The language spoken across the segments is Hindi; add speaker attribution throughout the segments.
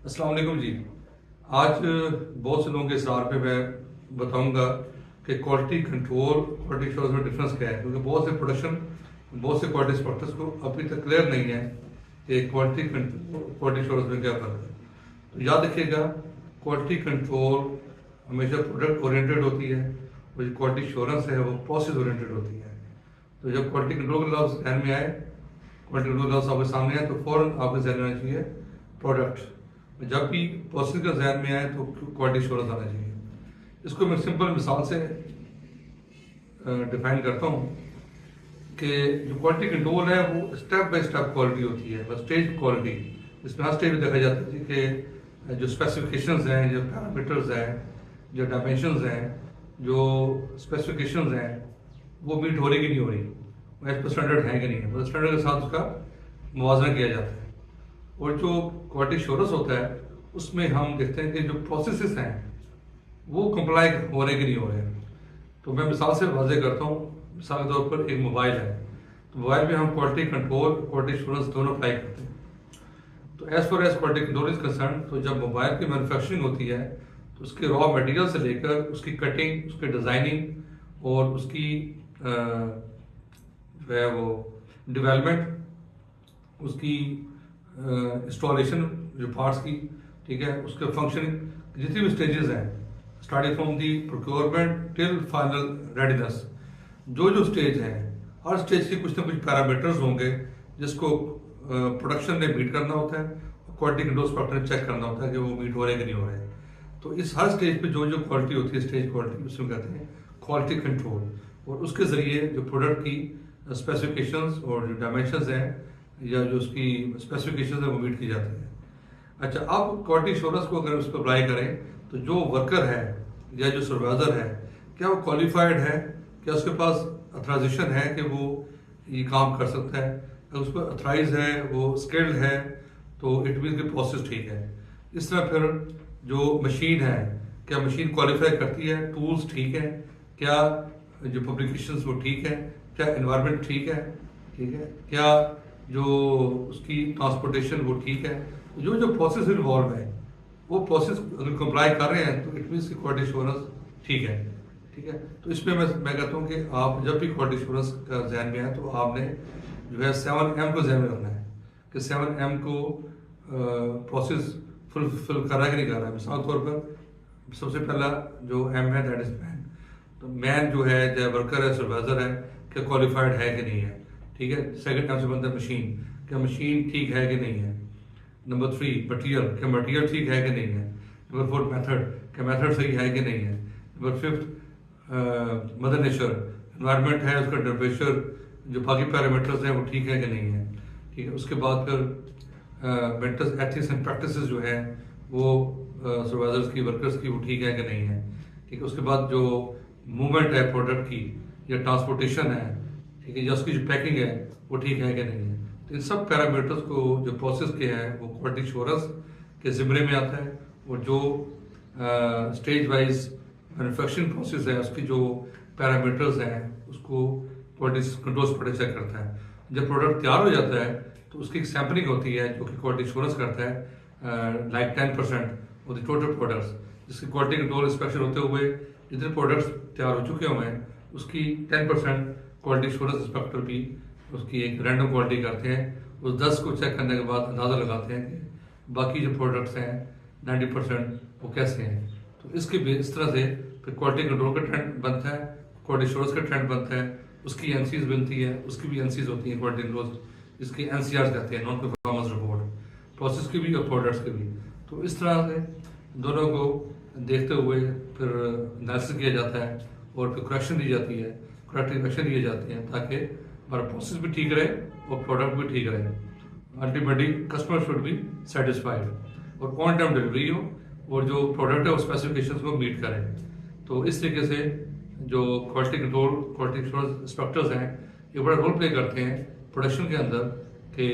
Speaker 1: अस्सलाम वालेकुम जी। आज बहुत से लोगों के सवाल पे मैं बताऊंगा कि क्वालिटी कंट्रोल क्वालिटी एश्योरेंस में डिफरेंस क्या है, क्योंकि बहुत से क्वालिटी इंस्पेक्टर्स को अभी तक क्लियर नहीं है कि क्वालिटी कंट्रोल क्वालिटी एश्योरेंस में क्या फर्क है। तो याद रखिएगा, क्वालिटी कंट्रोल हमेशा प्रोडक्ट ओरिएंटेड होती है और जो क्वालिटी एश्योरेंस है वो प्रोसेस ओरिएंटेड होती है। तो जब क्वालिटी कंट्रोल के लफ्ज़ ध्यान में आए, क्वालिटी कंट्रोल लफ्ज़ आपके सामने आए, तो फ़ौरन आपके ध्यान में आना चाहिए प्रोडक्ट। जब भी प्रोसेस का ध्यान में आए तो क्वालिटी एश्योरेंस आना चाहिए। इसको मैं सिंपल मिसाल से डिफाइन करता हूँ कि जो क्वालिटी कंट्रोल है वो स्टेप बाय स्टेप क्वालिटी होती है, बस स्टेज क्वालिटी। इसमें हर स्टेज में देखा जाता है कि जो स्पेसिफिकेशंस हैं, जो पैरामीटर्स हैं, जो डायमेंशंस हैं, जो स्पेसिफिकेशंस हैं, वो मीट हो रही कि नहीं हो रही, एज पर स्टैंडर्ड है कि नहीं है, मतलब स्टैंडर्ड के साथ उसका मुवाजना किया जाता है। और जो क्वालिटी एश्योरेंस होता है उसमें हम देखते हैं कि जो प्रोसेसेस हैं वो कंप्लाई हो रहे कि नहीं हो रहे। तो मैं मिसाल से वाज़ेह करता हूँ। मिसाल के तौर पर एक मोबाइल है, तो मोबाइल में हम क्वालिटी कंट्रोल क्वालिटी एश्योरेंस दोनों अप्लाई करते हैं। तो as far as quality control is concern, तो जब मोबाइल की मैन्युफैक्चरिंग होती है तो उसके रॉ मटेरियल से लेकर उसकी कटिंग, उसकी डिज़ाइनिंग और उसकी जो है वो डेवलपमेंट, उसकी इंस्टॉलेशन जो पार्ट्स की, ठीक है, उसके फंक्शनिंग, जितनी भी स्टेजेस हैं starting from the procurement till final readiness, जो स्टेज हैं हर स्टेज के कुछ ना कुछ पैरामीटर्स होंगे जिसको प्रोडक्शन ने मीट करना होता है और क्वालिटी कंट्रोल इंस्पेक्टर ने चेक करना होता है कि वो मीट हो रहे हैं कि नहीं हो रहे हैं। तो इस हर स्टेज पे जो क्वालिटी होती है, स्टेज क्वालिटी, उसमें कहते हैं क्वालिटी कंट्रोल। और उसके ज़रिए जो प्रोडक्ट की स्पेसिफिकेशंस और जो डायमेंशंस हैं या जो उसकी स्पेसिफिकेशन है वो मीट की जाती है। अच्छा, अब क्वालिटी एश्योरेंस को अगर उस पर अप्लाई करें तो जो वर्कर है या जो सुपरवाइजर है, क्या वो क्वालिफाइड है, क्या उसके पास अथराइजेशन है कि वो ये काम कर सकता है, अगर उस पर अथराइज है, वो स्किल्ड है, तो इट मीन कि प्रोसेस ठीक है। इस तरह फिर जो मशीन है, क्या मशीन क्वालिफाई करती है, टूल्स ठीक है, क्या जो पब्लिकेशंस वो ठीक है, क्या एनवायरनमेंट ठीक है, क्या जो उसकी ट्रांसपोर्टेशन वो ठीक है। जो प्रोसेस इन्वॉल्व है वो प्रोसेस अगर कंप्लाई कर रहे हैं तो इट मीन्स की क्वालिटी एश्योरेंस ठीक है। तो इसमें मैं कहता हूँ कि आप जब भी क्वालिटी एश्योरेंस का ध्यान में आए तो आपने जो है 7M को ध्यान में रखना है कि 7M को प्रोसेस फुलफिल कर रहा है कि नहीं कर रहा है। मिसाल तौर पर सबसे पहला जो M है दैट इज मैन। तो मैन जो है, चाहे वर्कर है, सुपरवाइजर है, क्या क्वालिफाइड है कि नहीं है, ठीक है। सेकंड टाइम से बनता है मशीन, क्या मशीन ठीक है कि नहीं है। नंबर 3 मटीरियल, क्या मटीरियल ठीक है कि नहीं है। नंबर 4 मेथड, क्या मेथड सही है कि नहीं है। नंबर 5 मदर नेचर, एनवायरनमेंट है, उसका टेम्परेचर, जो बाकी पैरामीटर्स हैं वो ठीक है कि नहीं है, ठीक है। उसके बाद फिर मेंटल एथिक्स एंड प्रैक्टिसेस जो हैं वो सुपरवाइजर्स की, वर्कर्स की, वो ठीक है कि नहीं है, ठीक है। उसके बाद जो मूवमेंट है प्रोडक्ट की या ट्रांसपोर्टेशन है, ठीक है, या उसकी जो पैकिंग है वो ठीक है कि नहीं है। तो इन सब पैरामीटर्स को जो प्रोसेस के हैं वो क्वालिटी एश्योरेंस के ज़िम्मे में आता है। और जो स्टेज वाइज मैन्युफैक्चरिंग प्रोसेस है उसकी जो पैरामीटर्स हैं उसको क्वालिटी कंट्रोल इंस्पेक्टर चेक करता है। जब प्रोडक्ट तैयार हो जाता है तो उसकी एक सैम्पलिंग होती है जो कि क्वालिटी एश्योरेंस करता है, like 10% of the total products, जिसकी क्वालिटी कंट्रोल इंस्पेक्शन होते हुए जितने प्रोडक्ट्स तैयार हो चुके हुए हैं उसकी 10% क्वालिटी एश्योरेंस इंस्पेक्टर भी उसकी एक रैंडम क्वालिटी करते हैं। उस 10 को चेक करने के बाद अंदाज़ा लगाते हैं कि बाकी जो प्रोडक्ट्स हैं 90% वो कैसे हैं। तो इसके भी इस तरह से फिर क्वालिटी कंट्रोल का ट्रेंड बनता है, क्वालिटी एश्योरेंस का ट्रेंड बनता है, उसकी एनसीज बनती है, उसकी भी एनसीज होती हैं क्वालिटी कंट्रोल, जिसकी एनसीआर कहते हैं, नॉन परफॉर्मेंस रिपोर्ट, प्रोसेस की भी और प्रोडक्ट्स की भी। तो इस तरह से दोनों को देखते हुए फिर एनालिसिस किया जाता है और फिर करेक्शन दी जाती है, करेक्टिव एक्शन लिए जाते हैं ताकि हमारा प्रोसेस भी ठीक रहे और प्रोडक्ट भी ठीक रहे। Ultimately customer should be satisfied और ऑन टाइम डिलीवरी हो और जो प्रोडक्ट है वो स्पेसिफिकेशंस को मीट करें। तो इस तरीके से जो quality control quality assurance inspectors हैं ये बड़ा रोल प्ले करते हैं प्रोडक्शन के अंदर कि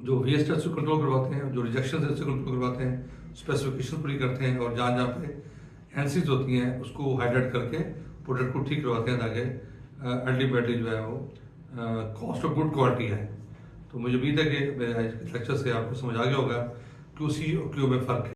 Speaker 1: जो वेस्ट है उसको कंट्रोल करवाते हैं, जो रिजेक्शन है उससे कंट्रोल करवाते हैं, स्पेसिफिकेशन पूरी करते हैं और जहाँ जहाँ पे एनसीज होती हैं उसको हाईलाइट करके प्रोडक्ट को ठीक करवाते हैं ताकि अल्टीमेटली जो है वो कॉस्ट ऑफ गुड क्वालिटी है। तो मुझे उम्मीद है कि मेरे लेक्चर से आपको समझ आ गया होगा QC और QA में फ़र्क है।